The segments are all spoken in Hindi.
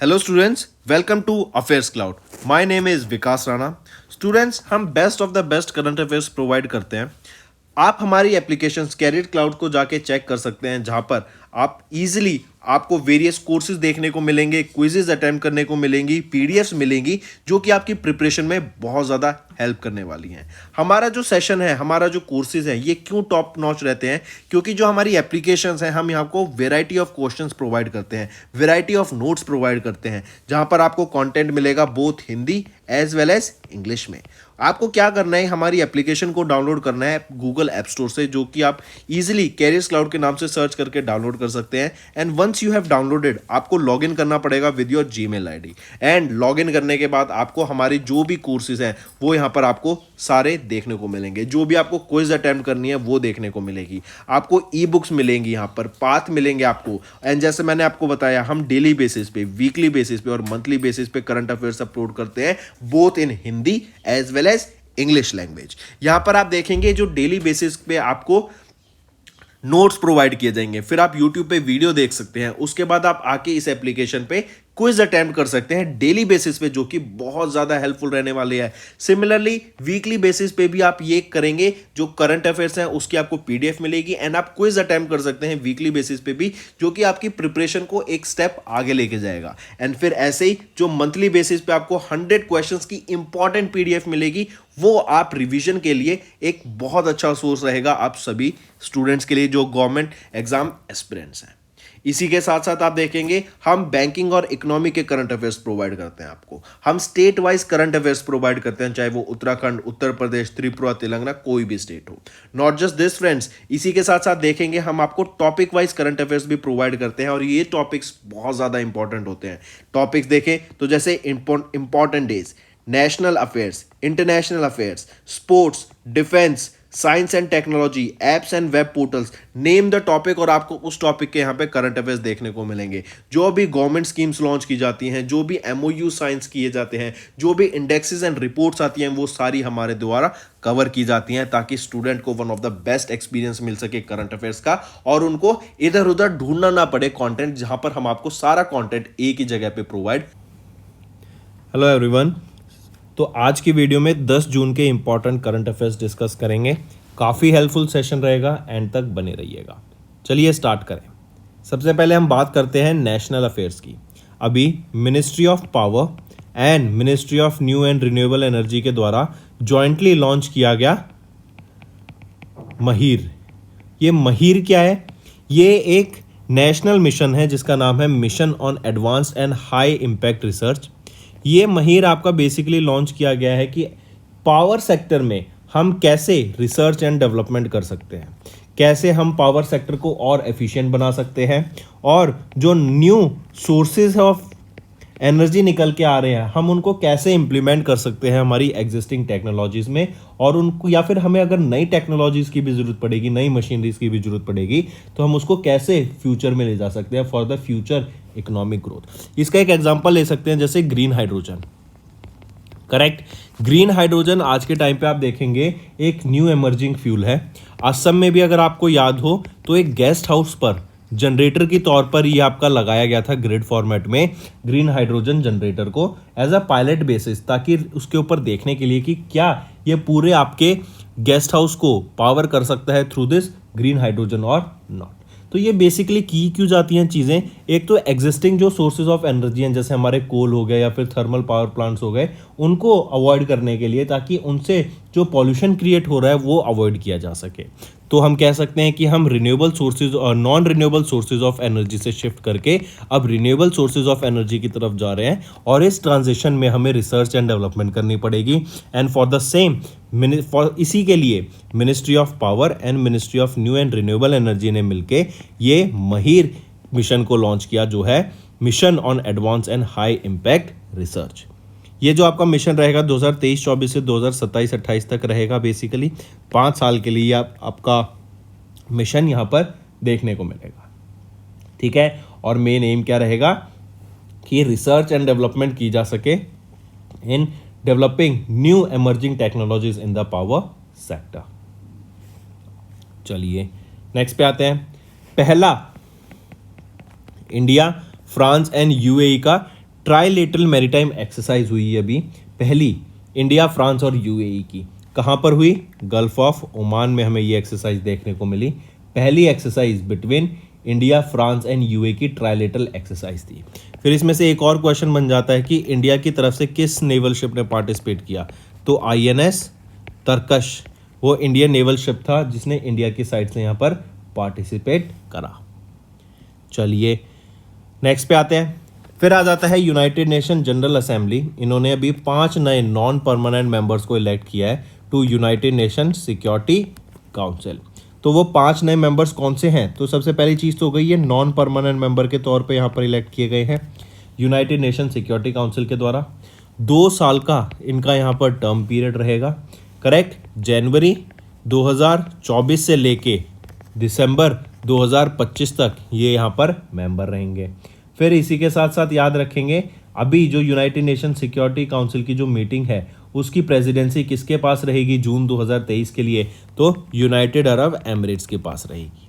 Hello students, welcome to affairs cloud. My name is Vikas Rana. Students, हम best of the best current affairs provide करते हैं। आप हमारी एप्लीकेशन कैरियर क्लाउड को जाके चेक कर सकते हैं, जहां पर आप इजीली आपको वेरियस कोर्सेज देखने को मिलेंगे, क्विजेज अटेम्प्ट करने को मिलेंगी, पीडीएफ्स मिलेंगी जो कि आपकी प्रिपरेशन में बहुत ज़्यादा हेल्प करने वाली हैं। हमारा जो सेशन है, हमारा जो कोर्सेज है, ये क्यों टॉप नॉच रहते हैं? क्योंकि जो हमारी एप्लीकेशंस हैं, हम यहाँ को वेराइटी ऑफ क्वेश्चंस प्रोवाइड करते हैं, वेराइटी ऑफ नोट्स प्रोवाइड करते हैं, जहां पर आपको कंटेंट मिलेगा both Hindi as well as English में। आपको क्या करना है, हमारी एप्लीकेशन को डाउनलोड करना है गूगल ऐप स्टोर से, जो कि आप इजीली कैरियर्स क्लाउड के नाम से सर्च करके डाउनलोड कर सकते हैं। And once you have downloaded, आपको लॉगिन करना पड़ेगा with your Gmail ID. And login करने के बाद आपको हमारी जो भी कोर्सेज हैं वो यहाँ पर आपको सारे देखने को मिलेंगे। जो भी आपको क्विज अटेम्प्ट करनी है वो देखने को मिलेगी। आपको ई बुक्स मिलेंगी, यहाँ पर पाथ मिलेंगे आपको। एंड जैसे मैंने आपको बताया, हम डेली बेसिस पे, वीकली बेसिस पे और मंथली बेसिस पे करंट अफेयर्स अपलोड करते हैं, both in Hindi as well as English language. यहां पर आप देखेंगे जो डेली बेसिस पे आपको नोट्स प्रोवाइड किए जाएंगे, फिर आप YouTube पे वीडियो देख सकते हैं, उसके बाद आप आके इस एप्लीकेशन पे क्विज अटेम्प्ट कर सकते हैं डेली बेसिस पे, जो कि बहुत ज़्यादा हेल्पफुल रहने वाले हैं। सिमिलरली वीकली बेसिस पे भी आप ये करेंगे, जो करंट अफेयर्स हैं उसकी आपको पीडीएफ मिलेगी एंड आप क्विज अटेम्प्ट कर सकते हैं वीकली बेसिस पे भी, जो कि आपकी प्रिपरेशन को एक स्टेप आगे लेके जाएगा। एंड फिर ऐसे ही जो मंथली बेसिस पे आपको 100 क्वेश्चंस की इंपॉर्टेंट पीडीएफ मिलेगी, वो आप रिवीजन के लिए एक बहुत अच्छा सोर्स रहेगा आप सभी स्टूडेंट्स के लिए जो गवर्नमेंट एग्जाम एस्पिरेंट्स हैं। इसी के साथ साथ आप देखेंगे, हम बैंकिंग और इकोनॉमी के करंट अफेयर्स प्रोवाइड करते हैं आपको। हम state wise current affairs provide करते हैं, चाहे वो उत्तराखंड, उत्तर प्रदेश, त्रिपुरा, तेलंगाना, कोई भी स्टेट हो। नॉट जस्ट दिस फ्रेंड्स, इसी के साथ साथ देखेंगे हम आपको टॉपिक वाइज करंट अफेयर्स भी प्रोवाइड करते हैं, और ये टॉपिक्स बहुत ज़्यादा इंपॉर्टेंट होते हैं। टॉपिक्स देखें तो जैसे important days, national affairs, international affairs, sports, defence, science and technology, apps and web portals, name the topic, और आपको उस टॉपिक के यहाँ पे करंट अफेयर्स देखने को मिलेंगे। जो भी गवर्नमेंट स्कीम्स लॉन्च की जाती हैं, जो भी एमओयू साइंस किए जाते हैं, जो भी इंडेक्सेस एंड रिपोर्ट्स आती हैं, वो सारी हमारे द्वारा कवर की जाती हैं, ताकि स्टूडेंट को one of the best experience मिल सके करंट अफेयर्स का, और उनको इधर उधर ढूंढना ना पड़े कंटेंट, जहां पर हम आपको सारा कंटेंट एक ही जगह पे प्रोवाइड। Hello everyone. तो आज की वीडियो में 10 जून के इंपॉर्टेंट करंट अफेयर्स डिस्कस करेंगे। काफ़ी हेल्पफुल सेशन रहेगा, एंड तक बने रहिएगा। चलिए स्टार्ट करें। सबसे पहले हम बात करते हैं नेशनल अफेयर्स की। अभी ministry of power and ministry of new and renewable energy के द्वारा जॉइंटली लॉन्च किया गया महिर। ये महिर क्या है? ये एक नेशनल मिशन है जिसका नाम है mission on advanced and high impact research. ये महिर आपका बेसिकली लॉन्च किया गया है कि पावर सेक्टर में हम कैसे रिसर्च एंड डेवलपमेंट कर सकते हैं, कैसे हम पावर सेक्टर को और एफिशिएंट बना सकते हैं, और जो न्यू सोर्सेज ऑफ एनर्जी निकल के आ रहे हैं हम उनको कैसे इंप्लीमेंट कर सकते हैं हमारी एग्जिस्टिंग टेक्नोलॉजीज में, और उनको, या फिर हमें अगर नई टेक्नोलॉजीज की भी जरूरत पड़ेगी, नई मशीनरीज की भी जरूरत पड़ेगी, तो हम उसको कैसे फ्यूचर में ले जा सकते हैं for the future economic growth. इसका एक एग्जांपल ले सकते हैं, जैसे green hydrogen. Correct, green hydrogen आज के टाइम पे आप देखेंगे एक न्यू एमर्जिंग फ्यूल है। असम में भी अगर आपको याद हो तो एक गेस्ट हाउस पर जनरेटर की तौर पर ये आपका लगाया गया था ग्रिड फॉर्मेट में, ग्रीन हाइड्रोजन जनरेटर को एज अ पायलट बेसिस, ताकि उसके ऊपर देखने के लिए कि क्या ये पूरे आपके गेस्ट हाउस को पावर कर सकता है थ्रू दिस ग्रीन हाइड्रोजन और नॉट। तो ये बेसिकली की क्यों जाती हैं चीज़ें? एक तो एग्जिस्टिंग जो सोर्सेज ऑफ एनर्जी हैं, जैसे हमारे कोल हो गए या फिर थर्मल पावर प्लांट्स हो गए, उनको अवॉइड करने के लिए, ताकि उनसे जो पॉल्यूशन क्रिएट हो रहा है वो अवॉइड किया जा सके। तो हम कह सकते हैं कि हम रिन्यूएबल सोर्सेज और non renewable sources of energy से शिफ्ट करके अब रिन्यूएबल सोर्सेज ऑफ एनर्जी की तरफ जा रहे हैं, और इस ट्रांजिशन में हमें रिसर्च एंड डेवलपमेंट करनी पड़ेगी। एंड फॉर द सेम, इसी के लिए ministry of power and ministry of new and renewable energy ने मिलकर ये महिर मिशन को लॉन्च किया, जो है mission on advance and high impact research. ये जो आपका मिशन रहेगा 2023-24 से 2027-28 तक रहेगा। बेसिकली 5 साल के लिए आपका मिशन यहाँ पर देखने को मिलेगा। ठीक है, और मेन एम क्या रहेगा कि रिसर्च एंड डेवलपमेंट की जा सके in developing new emerging technologies in the power sector. चलिए नेक्स्ट पे आते हैं। पहला इंडिया, फ्रांस एंड यूएई का ट्राईलेटरल मैरीटाइम एक्सरसाइज हुई अभी पहली इंडिया, फ्रांस और यूएई की। कहाँ पर हुई? गल्फ ऑफ ओमान में हमें ये एक्सरसाइज देखने को मिली। पहली exercise between India, France and UAE की ट्राईलेटरल एक्सरसाइज थी। फिर इसमें से एक और क्वेश्चन बन जाता है कि इंडिया की तरफ से किस नेवल शिप ने पार्टिसिपेट किया? तो आईएनएस तरकश वो इंडियन नेवल शिप था जिसने इंडिया की साइड से यहाँ पर पार्टिसिपेट करा। चलिए नेक्स्ट पे आते हैं। फिर आ जाता है यूनाइटेड नेशन जनरल असेंबली। इन्होंने अभी 5 नए नॉन परमानेंट मेंबर्स को इलेक्ट किया है to United Nation Security Council. तो वो 5 नए मेंबर्स कौन से हैं? तो सबसे पहली चीज़ तो हो गई ये नॉन परमानेंट मेंबर के तौर पे यहाँ पर इलेक्ट किए गए हैं यूनाइटेड नेशन सिक्योरिटी काउंसिल के द्वारा। 2 साल का इनका यहाँ पर टर्म पीरियड रहेगा, करेक्ट। जनवरी 2024 से लेके दिसंबर 2025 तक ये यहाँ पर मेंबर रहेंगे। फिर इसी के साथ साथ याद रखेंगे अभी जो यूनाइटेड नेशन सिक्योरिटी काउंसिल की जो मीटिंग है उसकी प्रेसिडेंसी किसके पास रहेगी जून 2023 के लिए? तो यूनाइटेड अरब एमिरेट्स के पास रहेगी,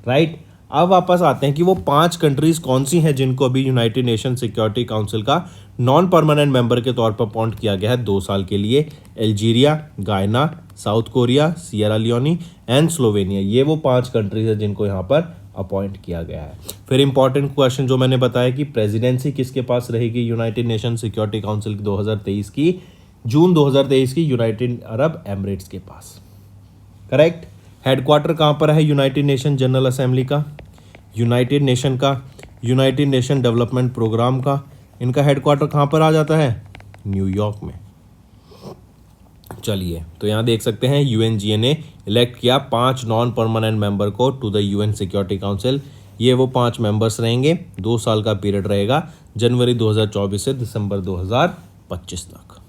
राइट। अब वापस आते हैं कि वो 5 कंट्रीज कौन सी हैं जिनको अभी यूनाइटेड नेशन सिक्योरिटी काउंसिल का नॉन परमानेंट मेंबर के तौर पर अपॉइंट किया गया है 2 साल के लिए। अल्जीरिया, गायना, south Korea, Sierra Leone and Slovenia, ये वो 5 कंट्रीज हैं जिनको यहाँ पर अपॉइंट किया गया है। फिर इंपॉर्टेंट क्वेश्चन जो मैंने बताया कि प्रेसिडेंसी किसके पास रहेगी यूनाइटेड नेशन सिक्योरिटी काउंसिल 2023 की, जून 2023 की यूनाइटेड अरब एमिरेट्स के पास, करेक्ट। हेडक्वार्टर कहाँ पर है यूनाइटेड नेशन जनरल असेंबली का? यूनाइटेड नेशन का, यूनाइटेड नेशन डेवलपमेंट प्रोग्राम का, इनका हेडक्वार्टर कहाँ पर आ जाता है? न्यूयॉर्क में। चलिए तो यहाँ देख सकते हैं यूएनजीए ने इलेक्ट किया 5 नॉन परमानेंट मेंबर को to the UN Security Council. ये वो 5 मेंबर्स रहेंगे, 2 साल का पीरियड रहेगा, जनवरी 2024 से दिसंबर 2025 तक।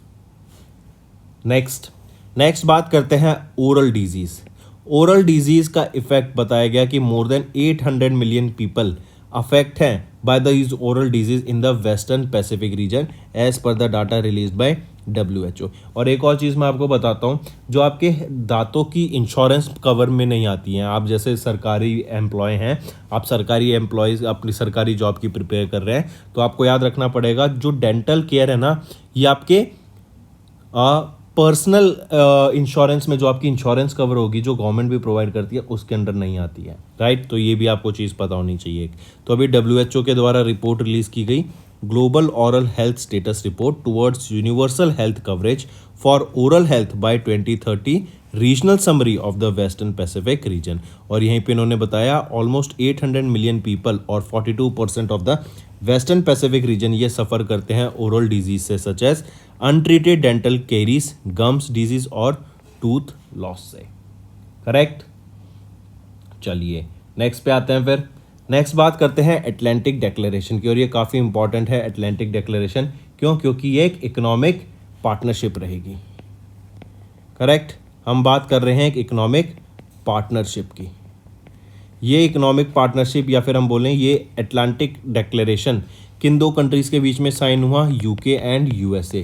नेक्स्ट बात करते हैं ओरल डिजीज़। ओरल डिजीज़ का इफेक्ट बताया गया कि more than 800 million people affect हैं by the use oral disease in the western Pacific region as per the data release by WHO। और एक और चीज़ मैं आपको बताता हूँ, जो आपके दांतों की इंश्योरेंस कवर में नहीं आती हैं, आप जैसे सरकारी एम्प्लॉय हैं, आप सरकारी एम्प्लॉयज़ अपनी सरकारी जॉब की प्रिपेयर कर रहे हैं, तो आपको याद रखना पड़ेगा जो डेंटल केयर है ना, ये आपके पर्सनल इंश्योरेंस में जो आपकी इंश्योरेंस कवर होगी जो गवर्नमेंट भी प्रोवाइड करती है उसके अंडर नहीं आती है, राइट। तो ये भी आपको चीज़ पता होनी चाहिए। तो अभी WHO के द्वारा रिपोर्ट रिलीज़ की गई, global oral health status report towards universal health coverage for oral health by 2030, regional summary of the western Pacific region. और यहीं पे इन्होंने बताया ऑलमोस्ट 800 मिलियन पीपल और 42% of the western Pacific region ये सफ़र करते हैं ओरल डिजीज से, such as untreated dental caries, gums disease और टूथ लॉस से, करेक्ट। चलिए नेक्स्ट पे आते हैं। फिर नेक्स्ट बात करते हैं अटलांटिक डिक्लेरेशन की, और ये काफ़ी इंपॉर्टेंट है अटलांटिक डिक्लेरेशन। क्यों? क्योंकि ये एक इकोनॉमिक पार्टनरशिप रहेगी, करेक्ट। हम बात कर रहे हैं एक इकोनॉमिक पार्टनरशिप की। ये इकोनॉमिक पार्टनरशिप या फिर हम बोलें ये अटलांटिक डिक्लेरेशन किन 2 कंट्रीज़ के बीच में साइन हुआ? UK and USA।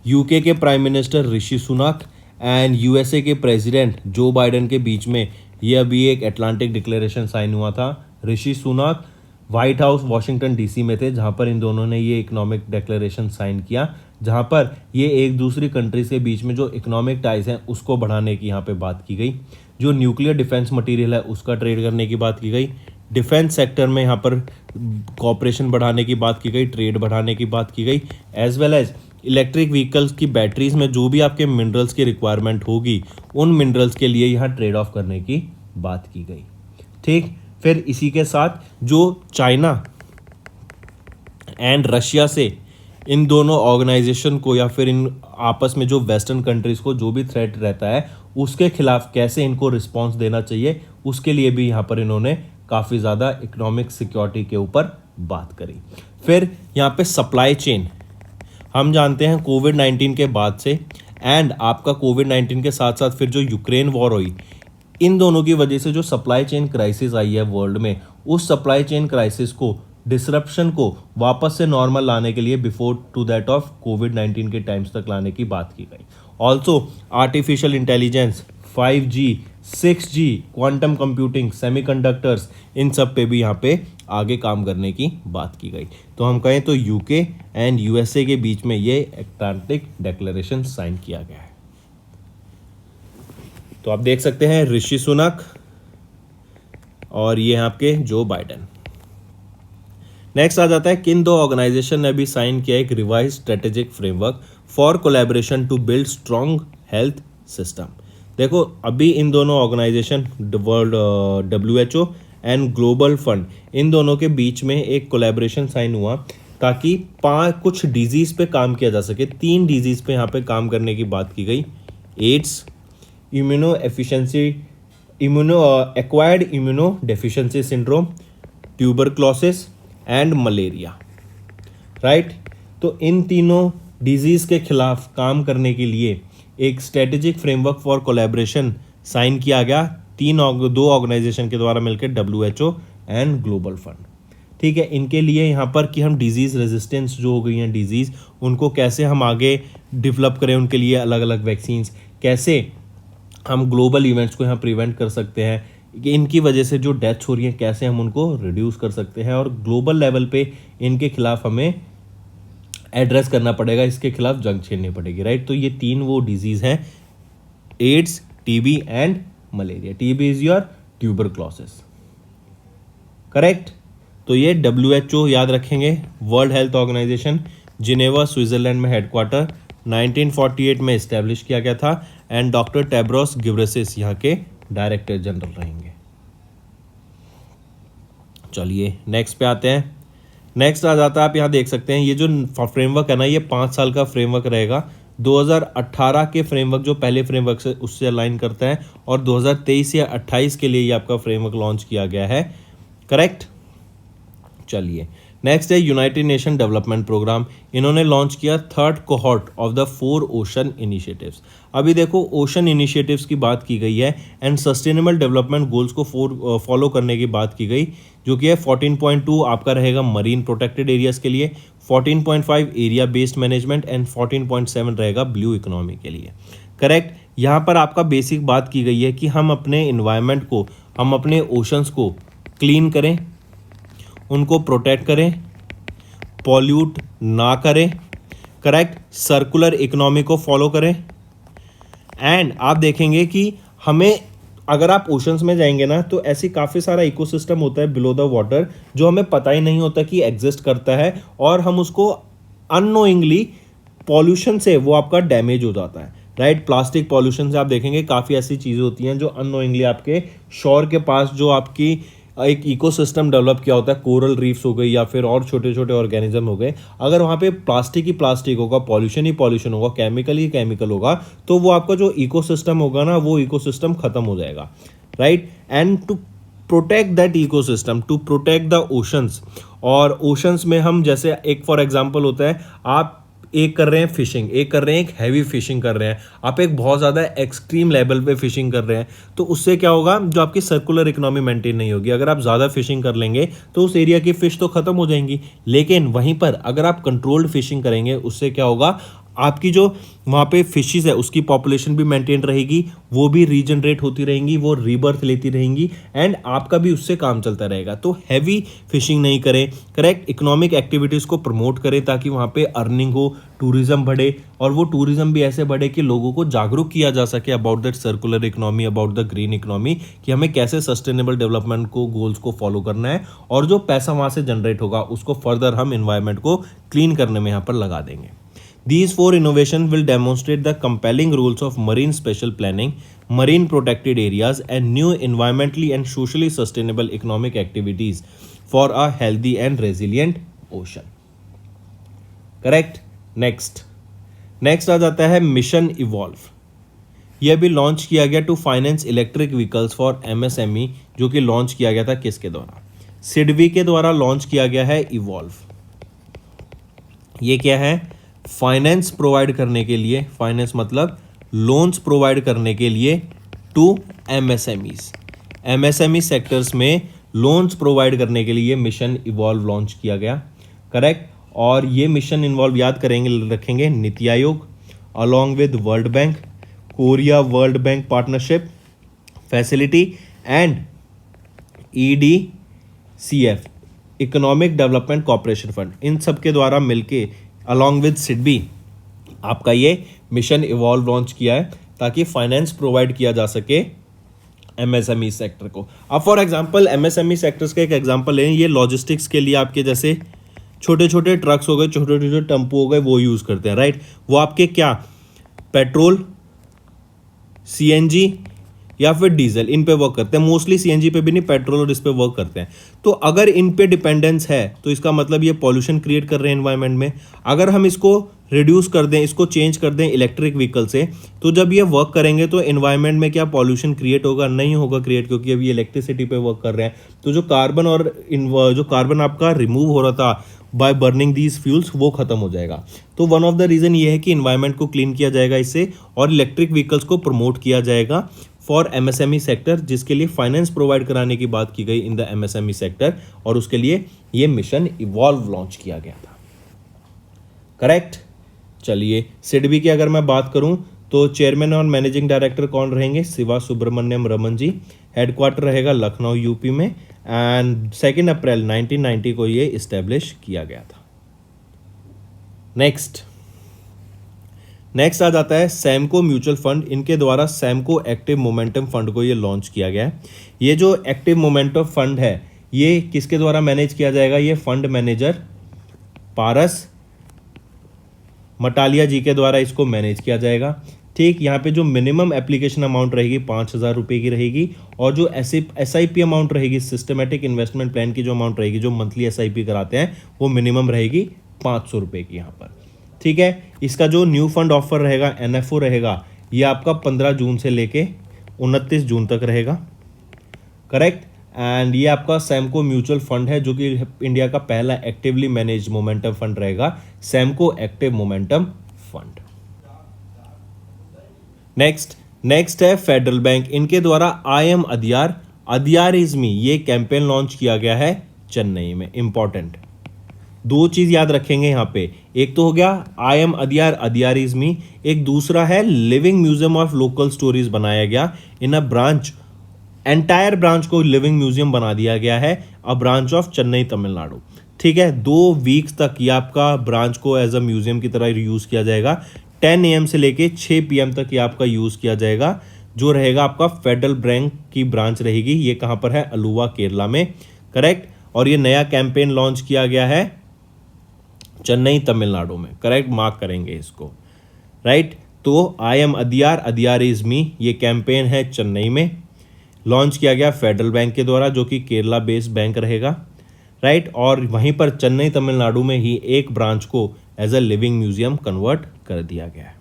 यूके के prime minister Rishi Sunak and USA के प्रेसिडेंट जो बाइडेन के बीच में ये अभी एक अटलांटिक डिक्लेरेशन साइन हुआ था। Rishi Sunak White House Washington DC में थे, जहाँ पर इन दोनों ने ये इकोनॉमिक डिक्लेरेशन साइन किया, जहाँ पर ये एक दूसरी कंट्रीज के बीच में जो इकोनॉमिक टाइज हैं उसको बढ़ाने की यहाँ पे बात की गई। जो न्यूक्लियर डिफेंस मटेरियल है उसका ट्रेड करने की बात की गई। डिफेंस सेक्टर में यहाँ पर कॉपरेशन बढ़ाने की बात की गई, ट्रेड बढ़ाने की बात की गई, as well as electric vehicles की बैटरीज में जो भी आपके मिनरल्स की रिक्वायरमेंट होगी उन मिनरल्स के लिए यहाँ ट्रेड ऑफ करने की बात की गई, ठीक। फिर इसी के साथ जो चाइना एंड रशिया से इन दोनों ऑर्गेनाइजेशन को या फिर इन आपस में जो वेस्टर्न कंट्रीज को जो भी थ्रेट रहता है उसके खिलाफ कैसे इनको रिस्पांस देना चाहिए, उसके लिए भी यहाँ पर इन्होंने काफ़ी ज़्यादा इकोनॉमिक सिक्योरिटी के ऊपर बात करी। फिर यहाँ पे सप्लाई चेन, हम जानते हैं कोविड-19 के बाद से एंड आपका कोविड-19 के साथ साथ फिर जो यूक्रेन वॉर हुई, इन दोनों की वजह से जो सप्लाई चेन क्राइसिस आई है वर्ल्ड में, उस सप्लाई चेन क्राइसिस को, डिसरप्शन को वापस से नॉर्मल लाने के लिए बिफोर टू दैट ऑफ कोविड-19 के टाइम्स तक लाने की बात की गई। Also artificial intelligence, 5G, 6G, quantum computing, semiconductors, इन सब पे भी यहाँ पे आगे काम करने की बात की गई। तो हम कहें तो यूके एंड यूएसए के बीच में ये अटलांटिक डिक्लेरेशन साइन किया गया है। तो आप देख सकते हैं ऋषि सुनक और ये हैं आपके जो बाइडेन। नेक्स्ट आ जाता है किन दो ऑर्गेनाइजेशन ने भी साइन किया एक revise strategic framework for collaboration to build strong health system. देखो अभी इन दोनों organization world WHO and global fund, इन दोनों के बीच में एक कोलैबोरेशन साइन हुआ ताकि कुछ डिजीज़ पे काम किया जा सके। 3 डिजीज़ पे यहाँ पे काम करने की बात की गई, AIDS, acquired immunodeficiency syndrome, tuberculosis and malaria, right. तो इन तीनों डिजीज़ के खिलाफ काम करने के लिए एक strategic framework for collaboration sign किया गया 2 ऑर्गेनाइजेशन के द्वारा मिलकर, WHO एंड ग्लोबल फंड। ठीक है, इनके लिए यहाँ पर कि हम डिजीज़ रेजिस्टेंस जो हो गई हैं डिजीज़, उनको कैसे हम आगे डेवलप करें, उनके लिए अलग अलग वैक्सीन्स, कैसे हम ग्लोबल इवेंट्स को यहाँ प्रिवेंट कर सकते हैं, कि इनकी वजह से जो डेथ्स हो रही हैं कैसे हम उनको रिड्यूस कर सकते हैं, और ग्लोबल लेवल पे इनके खिलाफ हमें एड्रेस करना पड़ेगा, इसके खिलाफ जंग छेड़नी पड़ेगी, राइट। तो ये 3 वो डिजीज़ हैं, AIDS, TB and malaria. TB is your tuberculosis, correct. तो ये WHO याद रखेंगे, World Health Organization, Geneva Switzerland में हेडक्वार्टर, 1948 में इस्टेब्लिश किया गया था, एंड डॉक्टर टेड्रोस घेब्रेयेसस यहाँ के डायरेक्टर जनरल रहेंगे। चलिए नेक्स्ट पे आते हैं। नेक्स्ट आ जाता है, आप यहाँ देख सकते हैं ये जो फ्रेमवर्क है ना, ये 5 साल का फ्रेमवर्क रहेगा। 2018 के फ्रेमवर्क जो पहले फ्रेमवर्क से उससे अलाइन करता है, और 2023 या 28 के लिए ये आपका फ्रेमवर्क लॉन्च किया गया है, करेक्ट। चलिए नेक्स्ट है यूनाइटेड नेशन डेवलपमेंट प्रोग्राम। इन्होंने लॉन्च किया 3rd cohort of the 4 ocean initiatives. अभी देखो ओशन इनिशिएटिव्स की बात की गई है एंड सस्टेनेबल डेवलपमेंट गोल्स को फॉलो करने की बात की गई, जो कि है 14.2 आपका रहेगा मरीन प्रोटेक्टेड एरियाज के लिए, 14.5 एरिया बेस्ड मैनेजमेंट एंड 14.7 रहेगा ब्लू इकोनॉमी के लिए, करेक्ट। यहाँ पर आपका बेसिक बात की गई है कि हम अपने इन्वायरमेंट को, हम अपने ओशंस को क्लीन करें, उनको प्रोटेक्ट करें, पॉल्यूट ना करें, करेक्ट, सर्कुलर इकोनॉमी को फॉलो करें। एंड आप देखेंगे कि हमें, अगर आप ओशंस में जाएंगे ना, तो ऐसी काफ़ी सारा इकोसिस्टम होता है बिलो द वाटर जो हमें पता ही नहीं होता कि एग्जिस्ट करता है, और हम उसको अननोइंगली पॉल्यूशन से वो आपका डैमेज हो जाता है, राइट। प्लास्टिक पॉल्यूशन से आप देखेंगे काफ़ी ऐसी चीज़ें होती हैं जो अननोइंगली आपके शोर के पास जो आपकी एक इकोसिस्टम डेवलप किया होता है, कोरल रीफ्स हो गई या फिर और छोटे छोटे ऑर्गेनिज्म हो गए, अगर वहाँ पे प्लास्टिक ही प्लास्टिक होगा, पॉल्यूशन ही पॉल्यूशन होगा, केमिकल ही केमिकल होगा, तो वो आपका जो इकोसिस्टम होगा ना, वो इकोसिस्टम खत्म हो जाएगा, right. And to protect that ecosystem, to protect the oceans, और ओशंस में हम जैसे एक फॉर एग्जांपल होता है, आप एक कर रहे हैं फिशिंग, एक कर रहे हैं एक हैवी फिशिंग कर रहे हैं, आप एक बहुत ज़्यादा एक्सट्रीम लेवल पे फिशिंग कर रहे हैं, तो उससे क्या होगा, जो आपकी सर्कुलर इकोनॉमी मेंटेन नहीं होगी। अगर आप ज़्यादा फिशिंग कर लेंगे तो उस एरिया की फ़िश तो ख़त्म हो जाएंगी, लेकिन वहीं पर अगर आप कंट्रोल्ड फिशिंग करेंगे, उससे क्या होगा, आपकी जो वहाँ पे फिशेस है उसकी पॉपुलेशन भी मेंटेन रहेगी, वो भी रीजनरेट होती रहेंगी, वो रीबर्थ लेती रहेंगी, एंड आपका भी उससे काम चलता रहेगा। तो हैवी फिशिंग नहीं करें, करेक्ट, इकोनॉमिक एक्टिविटीज़ को प्रमोट करें ताकि वहाँ पे अर्निंग हो, टूरिज्म बढ़े, और वो टूरिज्म भी ऐसे बढ़े कि लोगों को जागरूक किया जा सके about that circular economy, about the green economy, कि हमें कैसे सस्टेनेबल डेवलपमेंट को गोल्स को फॉलो करना है, और जो पैसा वहाँ से जनरेट होगा उसको फर्दर हम इन्वायरमेंट को क्लीन करने में यहाँ पर लगा देंगे। These 4 innovations will demonstrate the compelling roles of marine spatial planning, marine protected areas, and new environmentally and socially sustainable economic activities for a healthy and resilient ocean. Correct? Next आ जाता है मिशन इवॉल्व। यह भी लॉन्च किया गया to finance electric vehicles for MSME, जो कि लॉन्च किया गया था किसके द्वारा, सिडबी के द्वारा लॉन्च किया गया है इवॉल्व। ये क्या है, फाइनेंस प्रोवाइड करने के लिए, फाइनेंस मतलब लोन्स प्रोवाइड करने के लिए टू MSME सेक्टर्स में लोन्स प्रोवाइड करने के लिए मिशन इवॉल्व लॉन्च किया गया, करेक्ट। और ये मिशन इन्वॉल्व याद करेंगे, रखेंगे NITI Aayog along with World Bank, Korea World Bank partnership facility and EDCF economic development corporation fund, इन सब के द्वारा मिलके अलॉन्ग विद सिडबी आपका ये मिशन इवॉल्व लॉन्च किया है ताकि फाइनेंस प्रोवाइड किया जा सके MSME सेक्टर को। अब फॉर एग्जांपल MSME सेक्टर्स का एक एग्जांपल लें, ये लॉजिस्टिक्स के लिए आपके जैसे छोटे छोटे ट्रक्स हो गए, छोटे छोटे टेम्पो हो गए, वो यूज़ करते हैं, राइट। वो आपके क्या पेट्रोल, CNG या फिर डीजल, इन पे वर्क करते हैं। मोस्टली CNG पे भी नहीं, पेट्रोल और इस पे वर्क करते हैं। तो अगर इन पे डिपेंडेंस है तो इसका मतलब ये पॉल्यूशन क्रिएट कर रहे हैं एनवायरनमेंट में। अगर हम इसको रिड्यूस कर दें, इसको चेंज कर दें इलेक्ट्रिक व्हीकल से, तो जब ये वर्क करेंगे तो एनवायरनमेंट में क्या पॉल्यूशन क्रिएट होगा? नहीं होगा क्रिएट, क्योंकि अभी इलेक्ट्रिसिटी पे वर्क कर रहे हैं। तो जो कार्बन और जो कार्बन आपका रिमूव हो रहा था बाय बर्निंग दीज फ्यूल्स, वो खत्म हो जाएगा। तो वन ऑफ द रीज़न ये है कि इन्वायरमेंट को क्लीन किया जाएगा इससे, और इलेक्ट्रिक व्हीकल्स को प्रमोट किया जाएगा फॉर MSME सेक्टर, जिसके लिए फाइनेंस प्रोवाइड कराने की बात की गई इन द MSME सेक्टर, और उसके लिए ये मिशन इवॉल्व लॉन्च किया गया था। करेक्ट। चलिए सिडबी की अगर मैं बात करूं तो चेयरमैन और मैनेजिंग डायरेक्टर कौन रहेंगे? शिवा सुब्रमण्यम रमन जी। हेडक्वार्टर रहेगा लखनऊ यूपी में, एंड 2 अप्रैल 1990 को ये इस्टेब्लिश किया गया था। नेक्स्ट आ जाता है सैमको म्यूचुअल फंड। इनके द्वारा सैमको एक्टिव मोमेंटम फंड को ये लॉन्च किया गया है। ये जो एक्टिव मोमेंटम फंड है ये किसके द्वारा मैनेज किया जाएगा? ये फंड मैनेजर पारस मटालिया जी के द्वारा इसको मैनेज किया जाएगा। ठीक, यहाँ पे जो मिनिमम एप्लीकेशन अमाउंट रहेगी 5,000 रुपये की रहेगी, और जो SIP अमाउंट रहेगी, सिस्टमेटिक इन्वेस्टमेंट प्लान की जो अमाउंट रहेगी, जो मंथली SIP कराते हैं, वो मिनिमम रहेगी 500 रुपये की यहाँ पर। ठीक है, इसका जो न्यू फंड ऑफर रहेगा NFO रहेगा, ये आपका 15 जून से लेके 29 जून तक रहेगा। करेक्ट। एंड ये आपका सैमको म्यूचुअल फंड है, जो कि इंडिया का पहला एक्टिवली मैनेज मोमेंटम फंड रहेगा, Samco active momentum fund. Next है फेडरल बैंक। इनके द्वारा I am Adyar is me, ये कैंपेन लॉन्च किया गया है चेन्नई में। इंपॉर्टेंट दो चीज याद रखेंगे यहाँ पे, एक तो हो गया I am Adyar is me, एक दूसरा है living museum of local stories बनाया गया इन अ ब्रांच, एंटायर ब्रांच को लिविंग म्यूजियम बना दिया गया है, a branch of Chennai Tamil Nadu. ठीक है, 2 वीक्स तक ये आपका ब्रांच को एज अ म्यूजियम की तरह यूज़ किया जाएगा। 10 AM से लेके 6 PM तक ये आपका यूज़ किया जाएगा, जो रहेगा आपका फेडरल बैंक की ब्रांच रहेगी। ये कहाँ पर है? अलुवा केरला में। करेक्ट। और ये नया कैंपेन लॉन्च किया गया है चेन्नई तमिलनाडु में। करेक्ट, मार्क करेंगे इसको। राइट, तो I am Adyar is me, ये कैंपेन है चेन्नई में, लॉन्च किया गया फेडरल बैंक के द्वारा, जो कि केरला बेस्ड बैंक रहेगा। राइट, और वहीं पर चेन्नई तमिलनाडु में ही एक ब्रांच को as a living museum convert कर दिया गया है।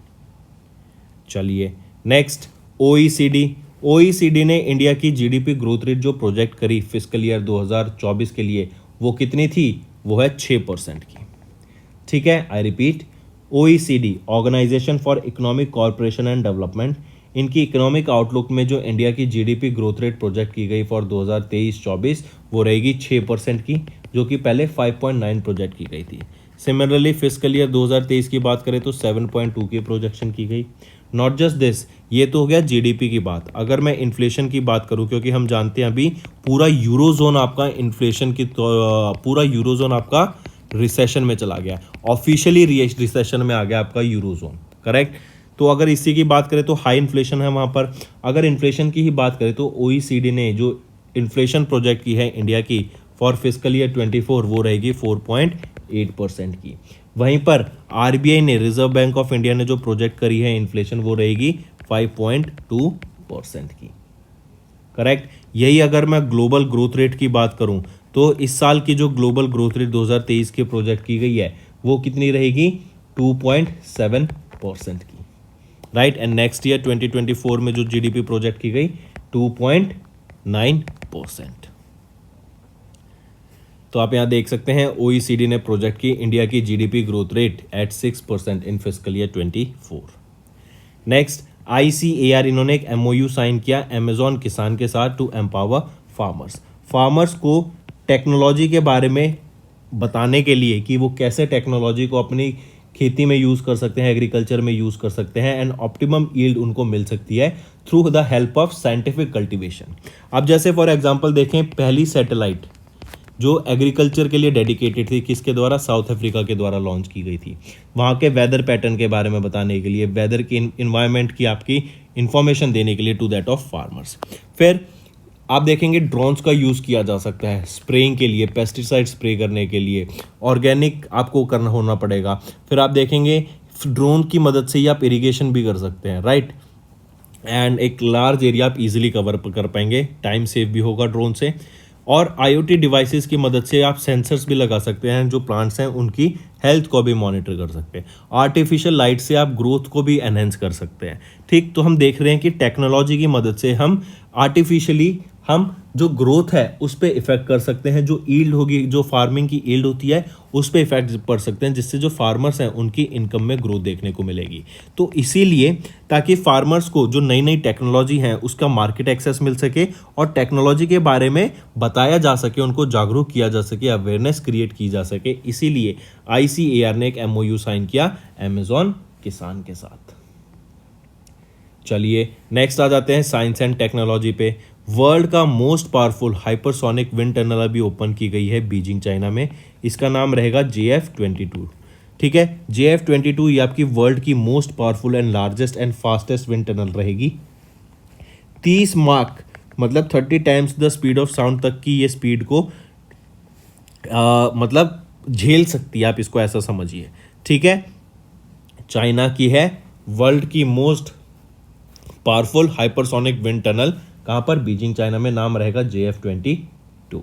चलिए नेक्स्ट, OECD ने इंडिया की GDP ग्रोथ रेट जो प्रोजेक्ट करी फिस्कल ईयर 2024 के लिए, वो कितनी थी? वो है 6% की। ठीक है, I repeat, OECD Organisation for Economic Corporation and Development, इनकी इकोनॉमिक आउटलुक में जो इंडिया की GDP ग्रोथ रेट प्रोजेक्ट की गई फॉर 2023-24 वो रहेगी 6% की, जो कि पहले 5.9 प्रोजेक्ट की गई थी। सिमिलरली फिस्कल ईयर 2023 की बात करें तो 7.2 की प्रोजेक्शन की गई। नॉट जस्ट दिस, ये तो हो गया GDP की बात। अगर मैं इन्फ्लेशन की बात करूं, क्योंकि हम जानते हैं अभी पूरा यूरोजोन आपका इन्फ्लेशन की पूरा यूरोजोन आपका रिसेशन में चला गया, ऑफिशियली रिसेशन में आ गया आपका यूरोजोन। करेक्ट, तो अगर इसी की बात करें तो हाई इन्फ्लेशन है वहाँ पर। अगर इन्फ्लेशन की ही बात करें तो OECD ने जो इन्फ्लेशन प्रोजेक्ट की है इंडिया की फॉर फिस्कल ईयर 24 वो रहेगी 4.8% की। वहीं पर RBI ने, रिजर्व बैंक ऑफ इंडिया ने जो प्रोजेक्ट करी है इन्फ्लेशन, वो रहेगी 5.2% की। करेक्ट, यही अगर मैं ग्लोबल ग्रोथ रेट की बात करूं तो इस साल की जो ग्लोबल ग्रोथ रेट 2023 के प्रोजेक्ट की गई है वो कितनी रहेगी? 2.7% की। राइट, एंड नेक्स्ट ईयर 2024 में जो GDP प्रोजेक्ट की गई 2.9%। तो आप यहां देख सकते हैं OECD ने प्रोजेक्ट की इंडिया की GDP growth rate at 6% in fiscal year 24। Next, ICAR, इन्होंने एक MOU साइन किया अमेजॉन किसान के साथ टू एम्पावर फार्मर्स को टेक्नोलॉजी के बारे में बताने के लिए कि वो कैसे टेक्नोलॉजी को अपनी खेती में यूज़ कर सकते हैं, एग्रीकल्चर में यूज़ कर सकते हैं एंड ऑप्टिमम यील्ड उनको मिल सकती है through the help of scientific cultivation. अब जैसे फॉर एग्जांपल देखें, पहली सैटेलाइट जो एग्रीकल्चर के लिए डेडिकेटेड थी, किसके द्वारा? साउथ अफ्रीका के द्वारा लॉन्च की गई थी। वहाँ के वेदर पैटर्न के बारे में बताने के लिए, वेदर की इन्वायरमेंट की आपकी इंफॉर्मेशन देने के लिए टू दैट ऑफ फार्मर्स। फिर आप देखेंगे ड्रोन्स का यूज़ किया जा सकता है स्प्रेइंग के लिए, पेस्टिसाइड स्प्रे करने के लिए, ऑर्गेनिक आपको करना होना पड़ेगा। फिर आप देखेंगे ड्रोन की मदद से ही आप इरिगेशन भी कर सकते हैं, राइट। एंड एक लार्ज एरिया आप इजीली कवर कर पाएंगे, टाइम सेव भी होगा ड्रोन से। और IoT डिवाइसेस की मदद से आप सेंसर्स भी लगा सकते हैं, जो प्लांट्स हैं उनकी हेल्थ को भी मॉनिटर कर सकते हैं। आर्टिफिशियल लाइट से आप ग्रोथ को भी एनहेंस कर सकते हैं, ठीक। तो हम देख रहे हैं कि टेक्नोलॉजी की मदद से हम आर्टिफिशियली हम जो ग्रोथ है उस पर इफेक्ट कर सकते हैं, जो ईल्ड होगी, जो फार्मिंग की ईल्ड होती है उस पर इफेक्ट पड़ सकते हैं, जिससे जो फार्मर्स हैं उनकी इनकम में ग्रोथ देखने को मिलेगी। तो इसीलिए ताकि फार्मर्स को जो नई नई टेक्नोलॉजी है उसका मार्केट एक्सेस मिल सके और टेक्नोलॉजी के बारे में बताया जा सके, उनको जागरूक किया जा सके, अवेयरनेस क्रिएट की जा सके, इसीलिए ICAR ने एक MOU साइन किया अमेजॉन किसान के साथ। चलिए नेक्स्ट आ जाते हैं साइंस एंड टेक्नोलॉजी पे। वर्ल्ड का most powerful hypersonic wind tunnel अभी ओपन की गई है बीजिंग चाइना में। इसका नाम रहेगा JF-22, ठीक है। JF-22 ये आपकी वर्ल्ड की most powerful and largest and fastest wind tunnel रहेगी। 30 मार्क मतलब 30 times the speed of sound तक की ये स्पीड को मतलब झेल सकती है, आप इसको ऐसा समझिए, ठीक है। चाइना की है वर्ल्ड की most powerful hypersonic wind tunnel, कहां पर? बीजिंग चाइना में। नाम रहेगा JF-22।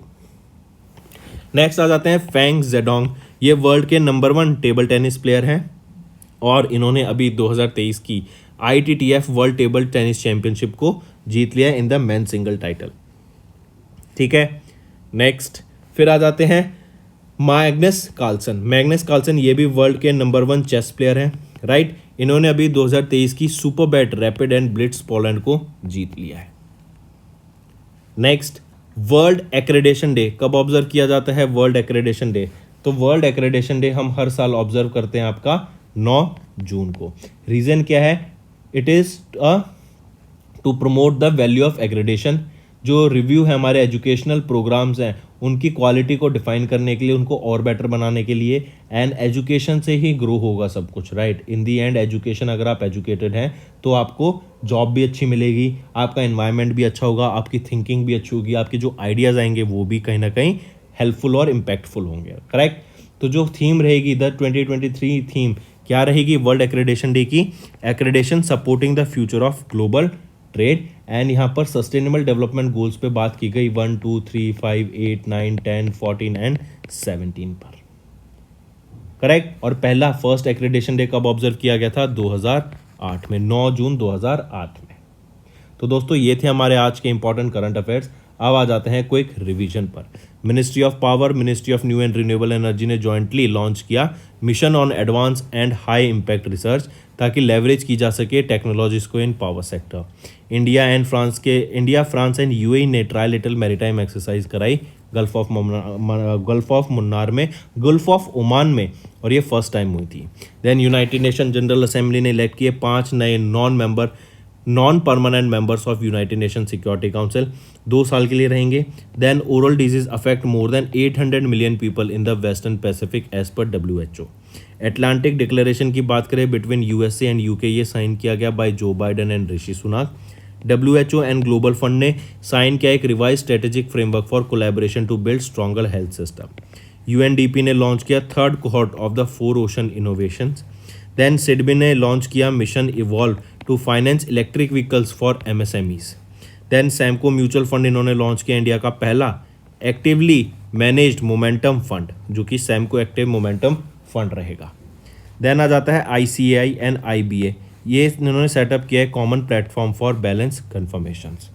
नेक्स्ट आ जाते हैं फेंग जेडोंग। ये वर्ल्ड के नंबर 1 टेबल टेनिस प्लेयर हैं और इन्होंने अभी 2023 की ITTF world table tennis championship को जीत लिया in the men single title, ठीक है। नेक्स्ट फिर आ जाते हैं मैग्नस कार्लसन। मैग्नस कार्लसन ये भी वर्ल्ड के नंबर 1 चेस प्लेयर हैं, राइट। इन्होंने अभी 2023 की super bat rapid and Blitz Poland को जीत लिया है। नेक्स्ट वर्ल्ड एक्रेडिशन डे कब ऑब्जर्व किया जाता है? वर्ल्ड एक्रेडिशन डे, तो वर्ल्ड एक्रेडिशन डे हम हर साल ऑब्जर्व करते हैं आपका 9 जून को। रीजन क्या है? It is to promote the value of accreditation. जो रिव्यू है हमारे एजुकेशनल प्रोग्राम्स हैं उनकी क्वालिटी को डिफाइन करने के लिए, उनको और बेटर बनाने के लिए। एंड एजुकेशन से ही ग्रो होगा सब कुछ, right. In the and education, अगर आप एजुकेटेड हैं तो आपको जॉब भी अच्छी मिलेगी, आपका एनवायरनमेंट भी अच्छा होगा, आपकी थिंकिंग भी अच्छी होगी, आपके जो आइडियाज़ आएंगे वो भी कहीं ना कहीं हेल्पफुल और इम्पैक्टफुल होंगे, करेक्ट। तो जो थीम रहेगी द 2023 थीम क्या रहेगी वर्ल्ड एक्रेडिशन डे की? Accreditation supporting the future of global trade. And यहाँ पर सस्टेनेबल डेवलपमेंट गोल्स पे बात की गई 1, 2, 3, 5, 8, 9, 10, 14 एंड 17 पर, करेक्ट। और पहला फर्स्ट एक्रेडिशन डे कब ऑब्जर्व किया गया था? 2008 में, 9 जून 2008 में। तो दोस्तों ये थे हमारे आज के इंपॉर्टेंट करंट अफेयर्स। अब आ जाते हैं क्विक रिवीजन पर। Ministry of power, ministry of new and renewable energy ने जॉइंटली लॉन्च किया mission on advance and high impact research, ताकि लेवरेज की जा सके टेक्नोलॉजीज को in power sector. India, France and UAE ने ट्रायलिटल मैरीटाइम एक्सरसाइज कराई गल्फ ऑफ ओमान में, और ये फर्स्ट टाइम हुई थी। Then United Nation General Assembly ने इलेक्ट किए 5 नए non permanent members of United Nation Security Council, 2 साल के लिए रहेंगे। Then oral disease affect more than 800 million people in the western Pacific as per WHO। Atlantic declaration की बात करें बिटवीन USA एंड UK, ये साइन किया गया by Joe Biden and Rishi Sunak. WHO and global fund ने साइन किया एक revise strategic framework for collaboration to build stronger health system. UNDP ने लॉन्च किया 3rd cohort of the 4 ocean innovations. Then SIDBI ने लॉन्च किया mission evolve to finance electric vehicles for MSMEs। Then Samco mutual fund इन्होंने लॉन्च किया इंडिया का पहला एक्टिवली मैनेज्ड मोमेंटम फंड, जो कि सैमको एक्टिव मोमेंटम फंड रहेगा। देन आ जाता है ICAI एंड IBA, ये इन्होंने सेटअप किया है common platform for balance confirmations.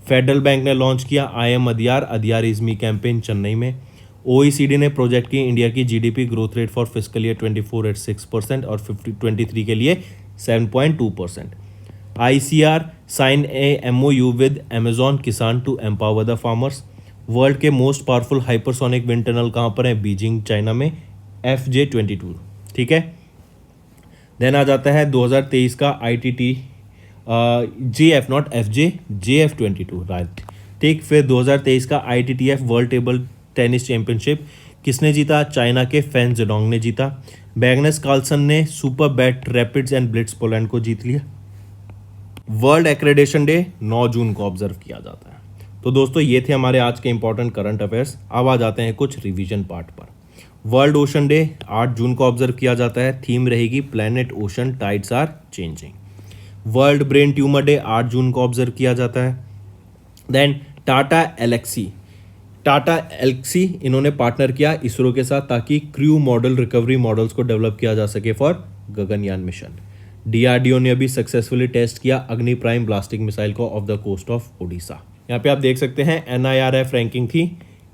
Federal Bank ने लॉन्च किया IM अदियार इज़मी कैंपेन चेन्नई में। OECD ने प्रोजेक्ट की इंडिया की GDP growth rate for fiscal year 24 at 6% और 23 के लिए 7.2%। ICR साइन ए MOU with Amazon Kisan to empower the farmers. World के most powerful hypersonic wind tunnel कहाँ पर है? बीजिंग चाइना में, FJ-22, ठीक है। देन आ जाता है 2023 का ITT JF not FJ JF22 right. ठीक, फिर 2023 का ITTF world table tennis championship किसने जीता? चाइना के फैन जेडोंग ने जीता। मैग्नस कार्लसन ने super bat rapids and Blitz Poland को जीत लिया। वर्ल्ड एक्रेडिशन डे 9 जून को ऑब्जर्व किया जाता है। तो दोस्तों ये थे हमारे आज के इंपॉर्टेंट करंट अफेयर्स। अब आ जाते हैं कुछ रिवीजन पार्ट पर। वर्ल्ड ओशन डे 8 जून को ऑब्जर्व किया जाता है। थीम रहेगी planet ocean tides are changing. World Brain Tumour Day 8 जून को ऑब्जर्व किया जाता है। देन टाटा एलेक्सी इन्होंने पार्टनर किया इसरो के साथ ताकि क्रू मॉडल रिकवरी मॉडल्स को डेवलप किया जा सके फॉर गगनयान मिशन। DRDO ने अभी सक्सेसफुली टेस्ट किया अग्नि प्राइम ब्लास्टिक मिसाइल को off the coast of Odisha. यहाँ पे आप देख सकते हैं NIRF रैंकिंग थी,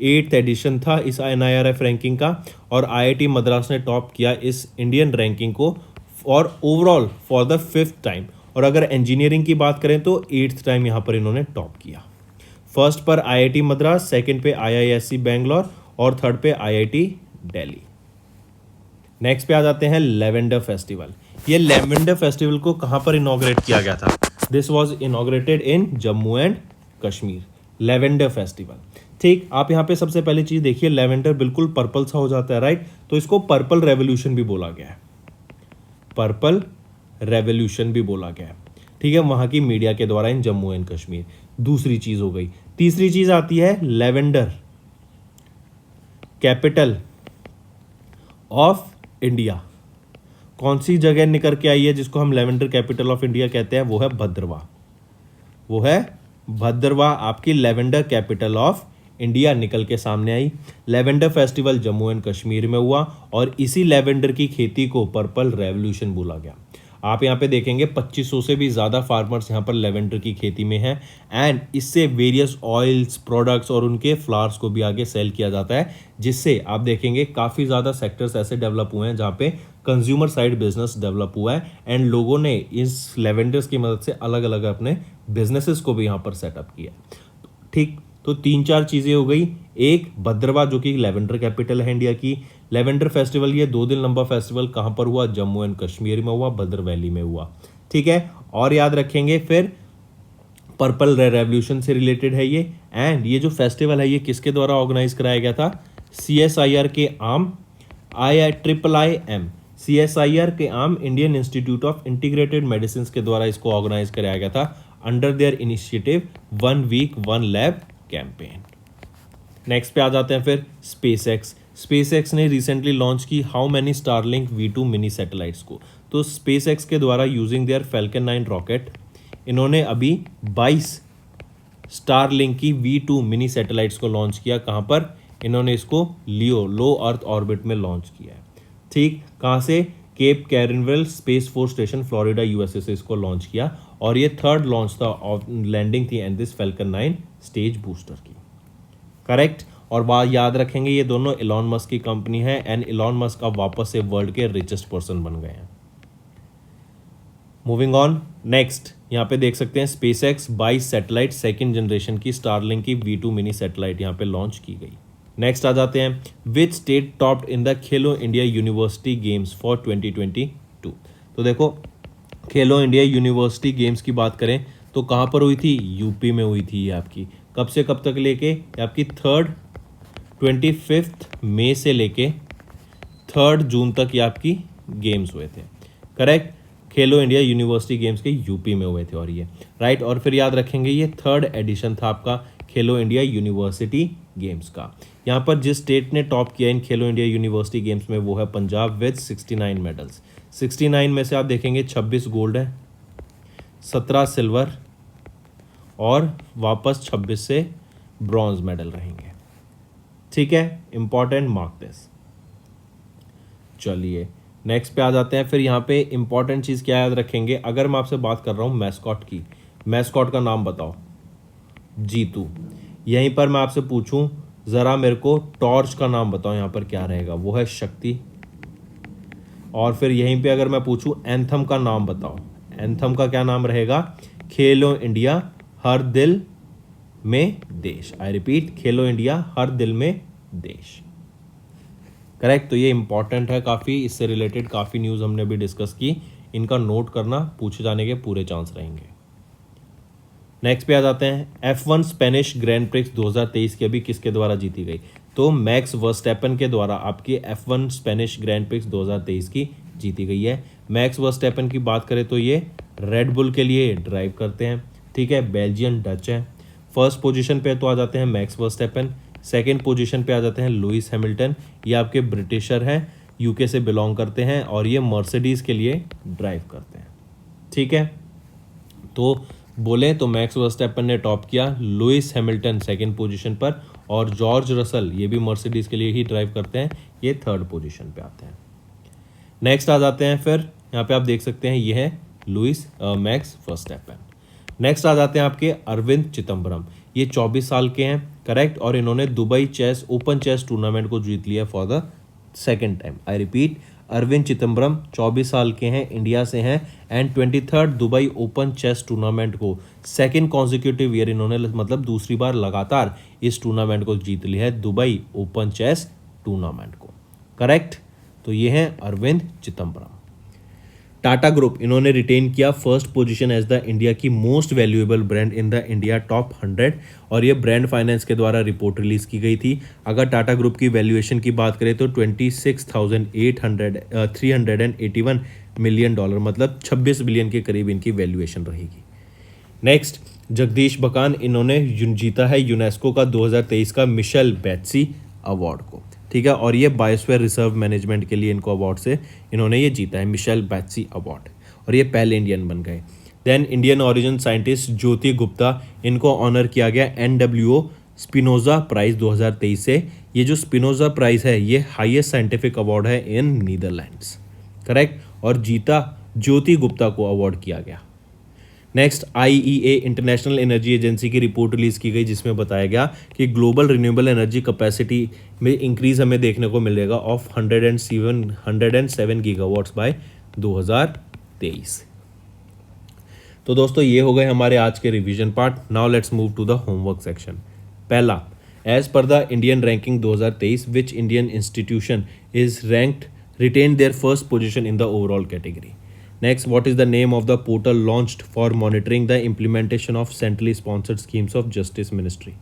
8th एडिशन था इस NIRF रैंकिंग का, और IIT मद्रास ने टॉप किया इस इंडियन रैंकिंग को और overall for the 5th time. और अगर इंजीनियरिंग की बात करें तो 8th टाइम यहाँ पर इन्होंने टॉप किया। फर्स्ट पर IIT मद्रास, सेकंड पे IISc बेंगलोर और थर्ड पे IIT दिल्ली। नेक्स्ट पे आ जाते हैं लेवेंडर फेस्टिवल। ये लेवेंडर फेस्टिवल को कहाँ पर इनॉग्रेट किया गया था? This was inaugurated in Jammu and Kashmir. Lavender festival, ठीक। आप यहाँ पे सबसे पहली चीज देखिए, लेवेंडर बिल्कुल पर्पल सा हो जाता है, राइट? तो इसको पर्पल रेवोल्यूशन भी बोला गया है, पर्पल रेवोल्यूशन भी बोला गया है, ठीक है, वहां की मीडिया के द्वारा इन जम्मू एंड कश्मीर। दूसरी चीज हो गई। तीसरी चीज आती है लेवेंडर कैपिटल ऑफ इंडिया। कौन सी जगह निकल के आई है जिसको हम लेवेंडर कैपिटल ऑफ इंडिया कहते हैं? वो है भद्रवा। वो है भद्रवा, आपकी लेवेंडर कैपिटल ऑफ इंडिया निकल के सामने आई। Lavender festival Jammu and Kashmir में हुआ और इसी लेवेंडर की खेती को पर्पल रेवोल्यूशन बोला गया। आप यहाँ पे देखेंगे 2500 से भी ज़्यादा फार्मर्स यहाँ पर लेवेंडर की खेती में हैं एंड इससे वेरियस ऑयल्स प्रोडक्ट्स और उनके फ्लावर्स को भी आगे सेल किया जाता है, जिससे आप देखेंगे काफ़ी ज़्यादा सेक्टर्स ऐसे डेवलप हुए हैं जहाँ पे कंज्यूमर साइड बिजनेस डेवलप हुआ है एंड लोगों ने इस लेवेंडर्स की मदद से अलग अलग अपने बिजनेसेस को भी यहाँ पर सेटअप किया। ठीक, तो 3-4 चीज़ें हो गई। एक, भद्रवा जो कि लेवेंडर कैपिटल है इंडिया की। लेवेंडर फेस्टिवल, ये 2 दिन लंबा फेस्टिवल कहाँ पर हुआ? जम्मू एंड कश्मीर में हुआ, भद्र वैली में हुआ, ठीक है। और याद रखेंगे फिर पर्पल रेवोल्यूशन से रिलेटेड है ये। एंड ये जो फेस्टिवल है ये किसके द्वारा ऑर्गेनाइज कराया गया था? CSIR के आर्म IIIM CSIR के arm Indian Institute of Integrated Medicine के द्वारा इसको ऑर्गेनाइज कराया गया था under their initiative 1 week 1 lab campaign. Next पे आ जाते हैं फिर स्पेसएक्स ने रिसेंटली लॉन्च की how many Starlink V2 mini satellites को। तो स्पेसएक्स के द्वारा यूजिंग देयर फैल्कन 9 रॉकेट इन्होंने अभी 22 स्टारलिंक की V2 मिनी सैटेलाइट्स को लॉन्च किया। कहाँ पर? इन्होंने इसको लियो लो अर्थ ऑर्बिट में लॉन्च किया है, ठीक। कहाँ से? Cape Canaveral Space Force Station Florida USA से इसको लॉन्च किया और ये 3rd लॉन्च था ऑफ लैंडिंग थी and this falcon 9 stage booster की, करेक्ट। और बात याद रखेंगे ये दोनों इलॉन मस्क की कंपनी है एंड इलॉन मस्क अब वापस से वर्ल्ड के रिचेस्ट पर्सन बन गए हैं। मूविंग ऑन, नेक्स्ट यहाँ पे देख सकते हैं स्पेसएक्स 22 सैटेलाइट 2nd जनरेशन की स्टारलिंक की V2 मिनी सैटेलाइट यहाँ पे लॉन्च की गई। नेक्स्ट आ जाते हैं which state topped in the Khelo India university games for 2022। तो देखो खेलो इंडिया यूनिवर्सिटी गेम्स की बात करें तो कहाँ पर हुई थी? यूपी में हुई थी ये आपकी। कब से कब तक लेके? आपकी 25 मई से लेके 3 जून तक ये आपकी गेम्स हुए थे, करेक्ट। खेलो इंडिया यूनिवर्सिटी गेम्स के यूपी में हुए थे और ये राइट। और फिर याद रखेंगे ये 3rd एडिशन था आपका खेलो इंडिया यूनिवर्सिटी गेम्स का। यहाँ पर जिस स्टेट ने टॉप किया इन खेलो इंडिया यूनिवर्सिटी गेम्स में वो है पंजाब विद 69 मेडल्स। 69 में से आप देखेंगे 26 गोल्ड है, 17 सिल्वर और वापस 26 से ब्रॉन्ज मेडल रहेंगे, ठीक है। Important mark this. चलिए नेक्स्ट पे आ जाते हैं। फिर यहाँ पे इंपॉर्टेंट चीज़ क्या याद रखेंगे? अगर मैं आपसे बात कर रहा हूँ मैस्कॉट की, मैस्कॉट का नाम बताओ। जीतू। यहीं पर मैं आपसे पूछूं ज़रा मेरे को टॉर्च का नाम बताओ, यहाँ पर क्या रहेगा? वो है शक्ति। और फिर यहीं पे अगर मैं पूछूं एंथम का नाम बताओ, एंथम का क्या नाम रहेगा? खेलो इंडिया हर दिल में देश। आई रिपीट, खेलो इंडिया हर दिल में देश, करेक्ट। तो ये इंपॉर्टेंट है काफ़ी, इससे रिलेटेड काफ़ी न्यूज़ हमने भी डिस्कस की, इनका नोट करना, पूछे जाने के पूरे चांस रहेंगे। नेक्स्ट पे आ जाते हैं, F1 स्पेनिश ग्रैंड प्रिक्स 2023 की अभी किसके द्वारा जीती गई? तो मैक्स वर्स्टैपन के द्वारा आपकी F1 स्पेनिश ग्रैंड प्रिक्स 2023 की जीती गई है। मैक्स वर्स्टैपन की बात करें तो ये रेड बुल के लिए ड्राइव करते हैं, ठीक है, बेल्जियन डच है। फर्स्ट पोजीशन पे तो आ जाते हैं मैक्स वर्स्टैपन, सेकंड पोजीशन पे आ जाते हैं लुइस हैमिल्टन, ये आपके ब्रिटिशर हैं, यूके से बिलोंग करते हैं और ये मर्सिडीज़ के लिए ड्राइव करते हैं, ठीक है। तो बोले तो मैक्स वर्स्टैपन ने टॉप किया, लुइस हैमिल्टन सेकंड पोजीशन पर और जॉर्ज रसल, ये भी मर्सिडीज़ के लिए ही ड्राइव करते हैं, ये थर्ड पोजीशन पे आते हैं। नेक्स्ट आ जाते हैं फिर, यहाँ पे आप देख सकते हैं ये है लुइस मैक्स वर्स्टैपन। नेक्स्ट आ जाते हैं आपके अरविंद चिदम्बरम, ये 24 साल के हैं, करेक्ट, और इन्होंने Dubai chess open chess tournament को जीत लिया for the second time. I repeat, Arvind Chidambaram 24 साल के हैं, इंडिया से हैं and 23rd Dubai open chess tournament को सेकेंड कॉन्जिक्यूटिव ईयर इन्होंने, मतलब दूसरी बार लगातार इस टूर्नामेंट को जीत लिया है, दुबई ओपन चेस टूर्नामेंट को, करेक्ट। तो ये हैं अरविंद चिदम्बरम। टाटा ग्रुप, इन्होंने रिटेन किया first position as the India की most valuable brand in the India top 100 और ये ब्रांड फाइनेंस के द्वारा रिपोर्ट रिलीज की गई थी। अगर टाटा ग्रुप की वैल्यूएशन की बात करें तो 381 मिलियन डॉलर, मतलब 26 बिलियन के करीब इनकी वैल्यूएशन रहेगी। नेक्स्ट, जगदीश बकान, इन्होंने जीता है यूनेस्को का 2023 का मिशेल बैत्सी अवार्ड को, ठीक है, और ये बायोस्फीयर रिजर्व मैनेजमेंट के लिए इनको अवार्ड से इन्होंने ये जीता है मिशेल बैत्सी अवार्ड और ये पहले इंडियन बन गए। देन इंडियन ओरिजिन साइंटिस्ट ज्योति गुप्ता, इनको ऑनर किया गया NWO स्पिनोजा प्राइज 2023 से। ये जो स्पिनोजा प्राइज है ये हाईएस्ट साइंटिफिक अवार्ड है इन नीदरलैंड्स, करेक्ट, और जीता ज्योति गुप्ता को अवार्ड किया गया। Next, IEA international energy agency की रिपोर्ट रिलीज की गई जिसमें बताया गया कि ग्लोबल रिन्यूएबल एनर्जी कैपेसिटी में इंक्रीज हमें देखने को मिलेगा ऑफ 107 गीगावाट्स बाय 2023। तो दोस्तों ये हो गए हमारे आज के revision part. Now let's move to the homework section. पहला, as per the Indian ranking 2023 which Indian institution is ranked retain their first position in the overall category. Next, what is the name of the portal launched for monitoring the implementation of centrally sponsored schemes of Justice Ministry?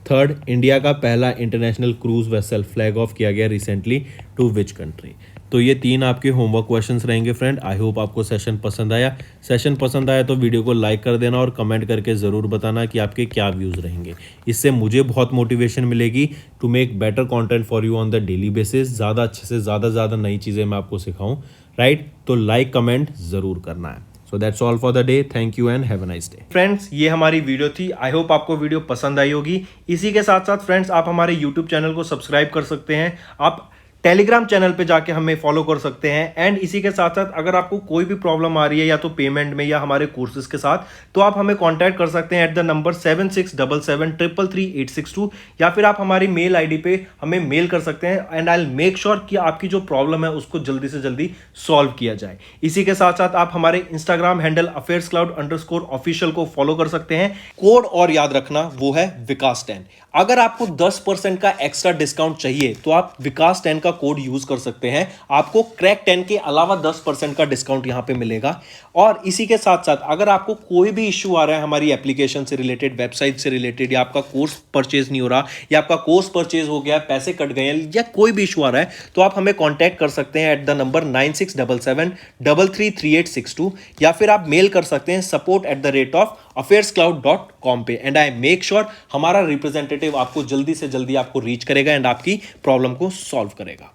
Third, India का पहला international cruise vessel flag of किया गया रिसेंटली टू विच कंट्री? तो ये 3 आपके होमवर्क क्वेश्चंस रहेंगे फ्रेंड। आई होप आपको सेशन पसंद आया। सेशन पसंद आया तो वीडियो को लाइक कर देना और कमेंट करके ज़रूर बताना कि आपके क्या व्यूज़ रहेंगे। इससे मुझे बहुत मोटिवेशन मिलेगी to make better content for you on the daily basis. ज़्यादा अच्छे से ज़्यादा नई चीज़ें मैं आपको सिखाऊं, राइट? तो लाइक कमेंट ज़रूर करना है। So that's all for the day. Thank you and have a nice day. Friends, ये हमारी वीडियो थी। आई होप आपको वीडियो पसंद आई होगी। इसी के साथ साथ फ्रेंड्स, आप हमारे यूट्यूब चैनल को सब्सक्राइब कर सकते हैं, आप टेलीग्राम चैनल पे जाके हमें फॉलो कर सकते हैं। एंड इसी के साथ साथ अगर आपको कोई भी प्रॉब्लम आ रही है या तो पेमेंट में या हमारे कोर्सेज के साथ, तो आप हमें कांटेक्ट कर सकते हैं एट द नंबर 7677333862 या फिर आप हमारी मेल आईडी पे हमें मेल कर सकते हैं and I will make sure कि आपकी जो प्रॉब्लम है उसको जल्दी से जल्दी सॉल्व किया जाए। इसी के साथ साथ आप हमारे इंस्टाग्राम हैंडल affairscloud_official को फॉलो कर सकते हैं। कोड और याद रखना, वो है विकास10। अगर आपको 10% का एक्स्ट्रा डिस्काउंट चाहिए तो आप विकास10 का कोड यूज कर सकते हैं, आपको क्रैक 10 के अलावा 10% का डिस्काउंट यहां पे मिलेगा। और इसी के साथ साथ अगर आपको कोई भी इश्यू आ रहा है हमारी एप्लीकेशन से रिलेटेड, वेबसाइट से रिलेटेड, या आपका कोर्स परचेज नहीं हो रहा, या आपका कोर्स परचेज हो गया, पैसे कट गए हैं, या कोई भी इश्यू आ रहा है, तो आप हमें कॉन्टैक्ट कर सकते हैं एट द नंबर 9677333862 या फिर आप मेल कर सकते हैं support@affairscloud.com पे। एंड आई मेक श्योर हमारा रिप्रेजेंटेटिव आपको जल्दी से जल्दी आपको रीच करेगा एंड आपकी प्रॉब्लम को सॉल्व करेगा।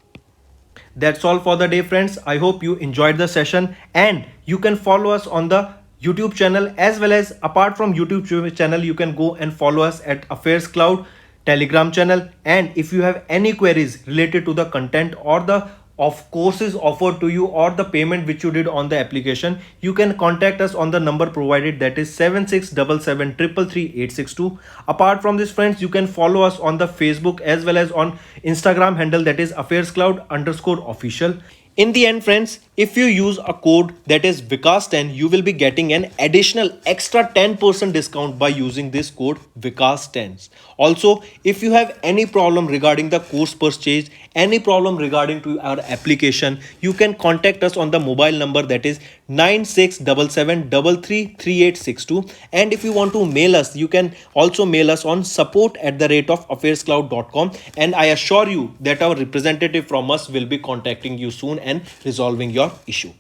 That's all for the day, friends. I hope you enjoyed the session and you can follow us on the YouTube channel as well as apart from YouTube channel, you can go and follow us at Affairs Cloud Telegram channel. And if you have any queries related to the content or the of courses offered to you or the payment which you did on the application, you can contact us on the number provided, that is 7677333862. Apart from this, friends, you can follow us on the Facebook as well as on Instagram handle, that is affairscloud_official. In the end, friends, If you use a code that is Vikas10, you will be getting an additional extra 10% discount by using this code Vikas10. Also, if you have any problem regarding the course purchase, any problem regarding to our application, you can contact us on the mobile number that is 9677333862. And if you want to mail us, you can also mail us on support@affairscloud.com, and I assure you that our representative from us will be contacting you soon and resolving your issue.